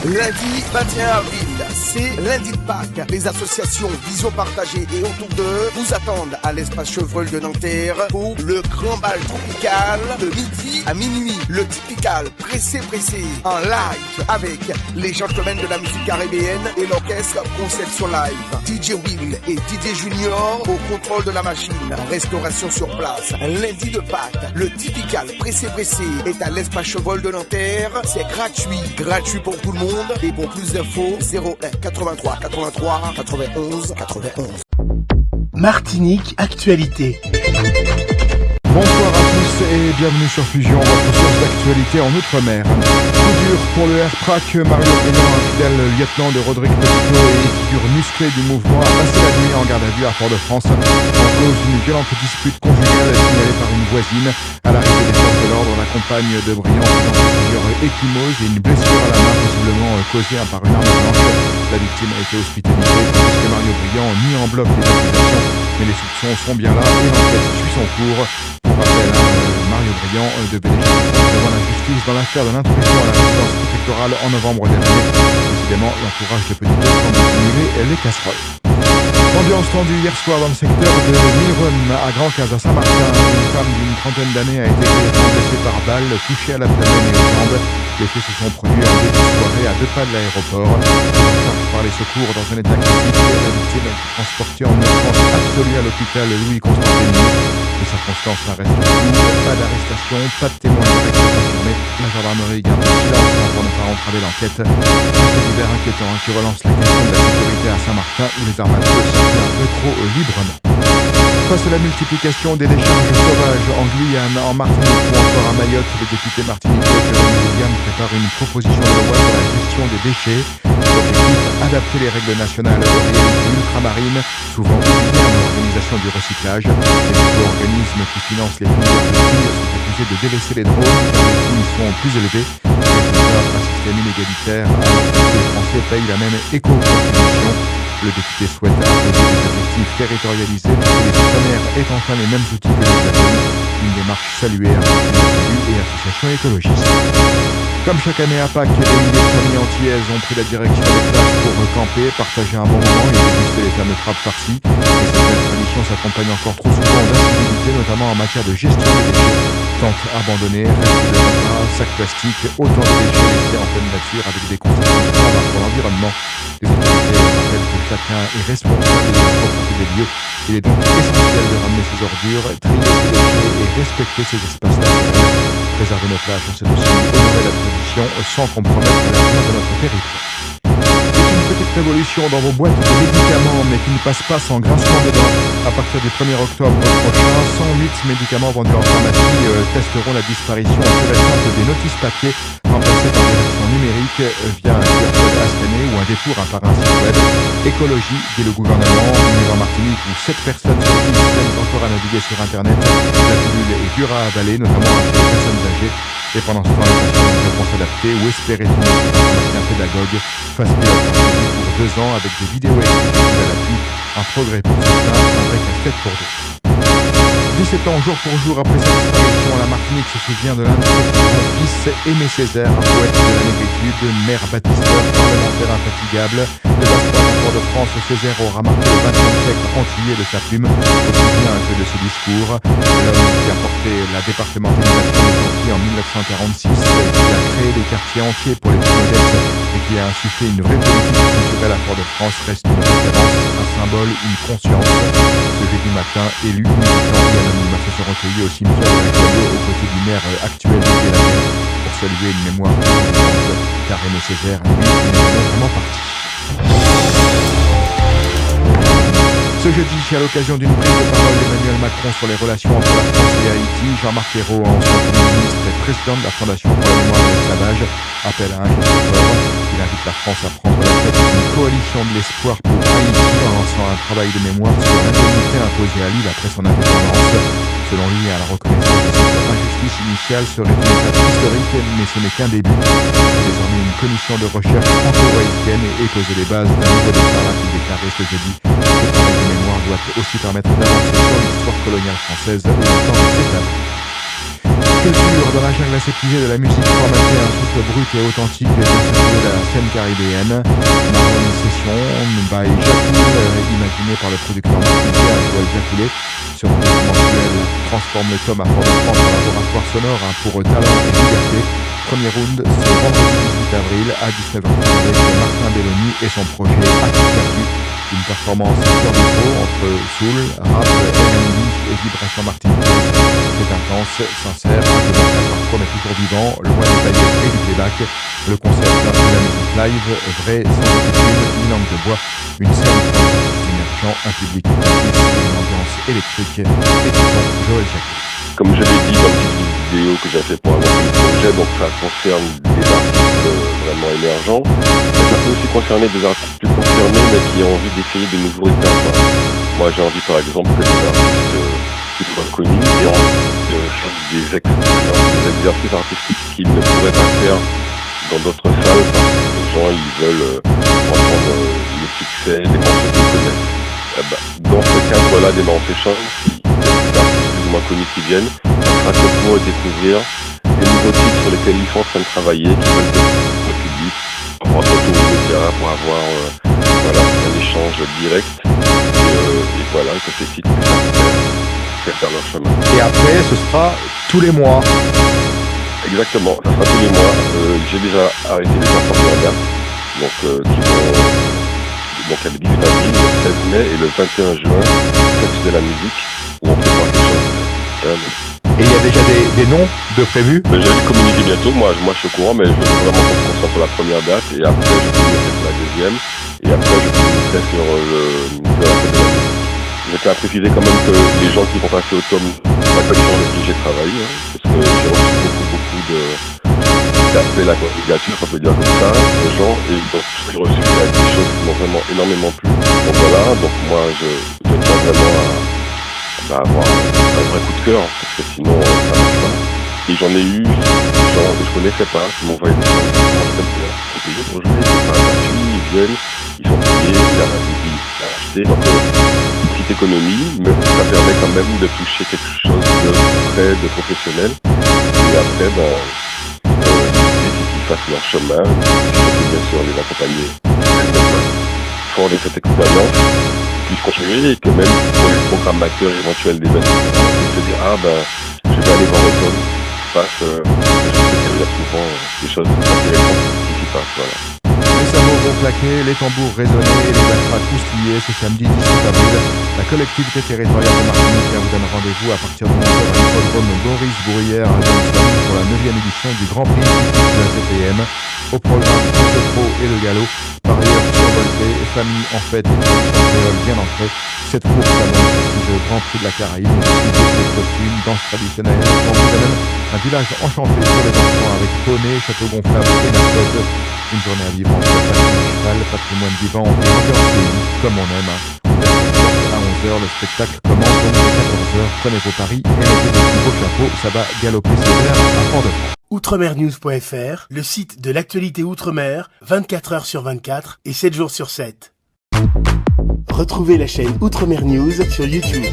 Lundi 21 avril, c'est lundi de Pâques. Les associations Vision Partagée et Autour d'eux vous attendent à l'espace Chevreul de Nanterre pour le grand bal tropical de midi à minuit. Le typical pressé en live avec les gentlemen de la musique caribéenne et l'orchestre Conception Live. DJ Will et DJ Junior au contrôle de la machine. Restauration sur place. Lundi de Pâques, le typical pressé est à l'espace Chevreul de Nanterre. C'est gratuit pour tout le monde. Et pour plus d'infos, 01 83 83 91 91. Martinique Actualité. Bonsoir à tous et bienvenue sur Fusion, votre source d'actualité en Outre-mer. Coup dur pour le RPRAC, Mario Brignon, un fidèle lieutenant de Rodrigue Petito et figure musclée du mouvement, a passé la nuit en garde à vue à Fort-de-France en cause d'une violente dispute conjugale signalée par une voisine. À l'arrivée des forces de l'ordre, la compagne de Briand présente plusieurs ecchymoses et une blessure à la main possiblement causée par une arme blanche. La victime a été hospitalisée puisque Mario Briand nie en bloc les accusations, mais les soupçons sont bien là et l'enquête suit son cours. Pour rappel, Mario Briand devait déjà devant la justice dans l'affaire de l'intrusion à la résidence préfectorale en novembre dernier. Décidément, l'entourage de Petito semble stimuler les casseroles. Ambiance tendue hier soir dans le secteur de Milrum à Grand-Case à Saint-Martin. Une femme d'une trentaine d'années a été grièvement blessée par balle, touchée à l'abdomen et aux jambes. Les faits se sont produits en début de soirée à 2 pas de l'aéroport. Chargée par les secours dans un état critique, la victime a été transportée en urgence absolue à l'hôpital Louis-Constantin. Les circonstances restent floues, pas d'arrestation, pas de témoins directs confirmés. La gendarmerie garde le silence pour ne pas entraver l'enquête. Un fait divers inquiétant qui relance la question de la sécurité à Saint-Martin où les armateurs circulent un peu trop librement. Face à la multiplication des décharges sauvages en Guyane, en Martinique ou encore à Mayotte, le député martiniquais Jérémy William prépare une proposition de loi sur la gestion des déchets. L'objectif, adapter les règles nationales aux réalités ultramarines, souvent oubliées dans l'organisation du recyclage. Les organismes qui financent les filières de tri sont accusés de délaisser les drones car les coûts sont plus élevés. Un système inégalitaire alors que les Français payent la même éco-contribution. Le député souhaite imposer des objectifs territorialisés pour que les partenaires aient enfin les mêmes outils que les États-Unis. Une démarche saluée par les élus et associations écologistes. Comme chaque année à Pâques, les milliers de familles antillaises ont pris la direction des plages pour camper, partager un bon moment et déguster les fameux frappes farcies. Mais cette belle tradition s'accompagne encore trop souvent d'incivilité, notamment en matière de gestion des déchets. Tentes abandonnées, restes de repas, sacs plastiques, autant de déchets laissés en pleine nature avec des conséquences graves pour l'environnement. Les autorités rappellent que chacun est responsable de la propreté des lieux. Il est donc essentiel de ramener ses ordures, trier ses déchets et respecter ses espaces naturels. Préserver nos plages, c'est aussi honorer la tradition sans compromettre l'avenir de notre territoire. C'est une petite révolution dans vos boîtes de médicaments, mais qui ne passe pas sans grincement des dents. À partir du 1er octobre prochain, 108 médicaments vendus en pharmacie testeront la disparition pure et simple des notices papier, remplacées par des versions numériques via un QR code à scanner ou un détour par un site web. Écologie, dit le gouvernement, venu en Martinique où 7 personnes sur 10 peinent encore à naviguer sur Internet. La pilule est dure à avaler, notamment pour les personnes âgées. Et pendant ce temps, les patients ont une réponse adaptée ou espérer-on qu'un pédagogue fasse pilote pour 2 ans avec des vidéos expliquées à l'appui. Un progrès pour certains, un vrai casse-tête pour d'autres. 17 ans, jour pour jour après sa disparition, la Martinique se souvient de l'un de ses fils, Aimé Césaire, un poète de la négritude, maire baptisteur, parlementaire infatigable. De l'histoire de France, Césaire aura marqué le XXe siècle antillais de sa plume, aussi bien que de ses discours. L'homme qui a porté la départementalisation des Antilles en 1946, qui a créé des quartiers entiers pour les plus modestes et qui a insufflé une vraie politique culturelle à Fort-de-France reste une référence, un symbole, une conscience. Ce jeudi matin, élu, militants et anonymes se sont recueillis au cimetière de l'Étoile aux côtés du maire actuel de Guélaine pour saluer une mémoire vivante, car Aimé Césaire, lui, n'est vraiment parti. Ce jeudi, à l'occasion d'une prise de parole d'Emmanuel Macron sur les relations entre la France et Haïti, Jean-Marc Ayrault, ancien Premier ministre et président de la Fondation pour la mémoire de l'esclavage, appelle à un geste fort. Il invite la France à prendre la tête d'une coalition de l'espoir pour Haïti en lançant un travail de mémoire sur l'indemnité imposée à l'île après son indépendance. Selon lui, à la reconnaissance de cette injustice initiale serait une étape historique, mais ce n'est qu'un début. Désormais, une commission de recherche franco-haïtienne et poser les bases d'un nouveau déclarat qui déclarait ce jeudi. Ce travail de mémoire doit aussi permettre d'avancer sur l'histoire coloniale française et le temps de s'établir. Culture dans la jungle aseptisée de la musique formatée, un souffle brut et authentique de la scène caribéenne. caribéenne. Marron Session by Jacoul, imaginé par le producteur martiniquais Joël Jacoulet. Ce rendez-vous mensuel transforme le tome à Fort-de-France en laboratoire sonore pour talent et liberté. Premier round, ce vendredi 18 avril à 19h avec Martin Belloni et son projet Actif Perdu. Une performance sur le faux entre soul, rap, R&B et vibration martiniquaise. C'est intense, sincère, un peu parfois mais toujours vivant, loin des paillettes et du playback. Le concept de la musique live, vrai, sans attitude, une langue de bois, une scène émergent, un public actif, une ambiance électrique. Et tout ça, Joël Jacquet. Comme je l'ai dit dans le petite vidéo que j'ai fait pour avoir le projet, donc ça concerne des artistes vraiment émergents. Mais ça peut aussi concerner des artistes plus confirmés, mais qui ont envie d'essayer de nouveaux répertoires. Moi, j'ai envie, par exemple, que des artistes plus soient connus et envie de faire des exercices artistiques qu'ils ne pourraient pas faire dans d'autres salles parce que les gens, ils veulent entendre les succès, les morceaux qu'ils connaissent. Dans ce cadre-là des Sessions, connus qui viennent, ça sera pour découvrir des nouveaux titres sur lesquels ils sont en train de travailler, qui veulent découvrir le public, pour avoir un échange direct et voilà, que ces titres puissent faire leur chemin. Et après, ce sera tous les mois. Exactement, ça sera tous les mois. J'ai déjà arrêté les premières dates, donc qui vont donc le 18 avril, le 13 mai et le 21 juin, fête de la musique, où on fait quelque chose. Et il y a déjà des noms de prévus? Je vais les communiquer bientôt, moi je suis au courant, mais je veux vraiment qu'on se concentre sur la première date, et après je communiquerai sur la deuxième, et après je communiquerai sur la deuxième. Je tiens à préciser quand même que les gens qui vont passer au tome, pas que les gens avec qui j'ai travaillé, parce que j'ai reçu beaucoup d'appels à candidature, on peut dire comme ça, de gens, et donc j'ai reçu des choses qui m'ont vraiment énormément plu. Donc voilà, donc moi je tiens vraiment à avoir un vrai coup de cœur, parce que sinon ça marche pas. Et j'en ai eu des gens que je connaissais pas, qui m'ont envoyé des choses qui m'ont très bien. Ils sont payés pour jouer, c'est pas gratuit, ils viennent, ils sont payés, il a acheté, donc une petite économie, mais ça permet quand même de toucher quelque chose de près, de professionnel. Et après, qu'ils fassent leur chemin, et bien sûr les accompagner fort de cette expérience, puissent continuer, et que même pour les programmateurs éventuels d'événements, se dire je vais aller voir le tome qui se passe, je sais qu'il y a souvent des choses intéressantes qui s'y passent, voilà. Les sabots vont claquer, les tambours résonner, les acras croustiller ce samedi 18 avril. La collectivité territoriale de Martinique vous donne rendez-vous à partir de 11h à l'hippodrome Boris Bourrière à Johnstown pour la 9e édition du Grand Prix de la CPM. Au programme le pro et le galop. Par ailleurs, survolté, famille en fête et tradition créole bien ancrée. Cette course annonce le Grand Prix de la Caraïbe, des costumes, danse traditionnelle. On vous amène un village enchanté pour les enfants avec poney, château gonflable et mascotte. Une journée à vivre entre cheval, patrimoine vivant et ambiance pays, comme on aime. À 11h, le spectacle commence donc à 14h. Prenez vos paris et mettez des beaux chapeaux, ça va galoper sévère à Fort-de-France. Outremernews.fr, le site de l'actualité Outre-mer, 24h sur 24 et 7 jours sur 7. Retrouvez la chaîne Outremer News sur YouTube.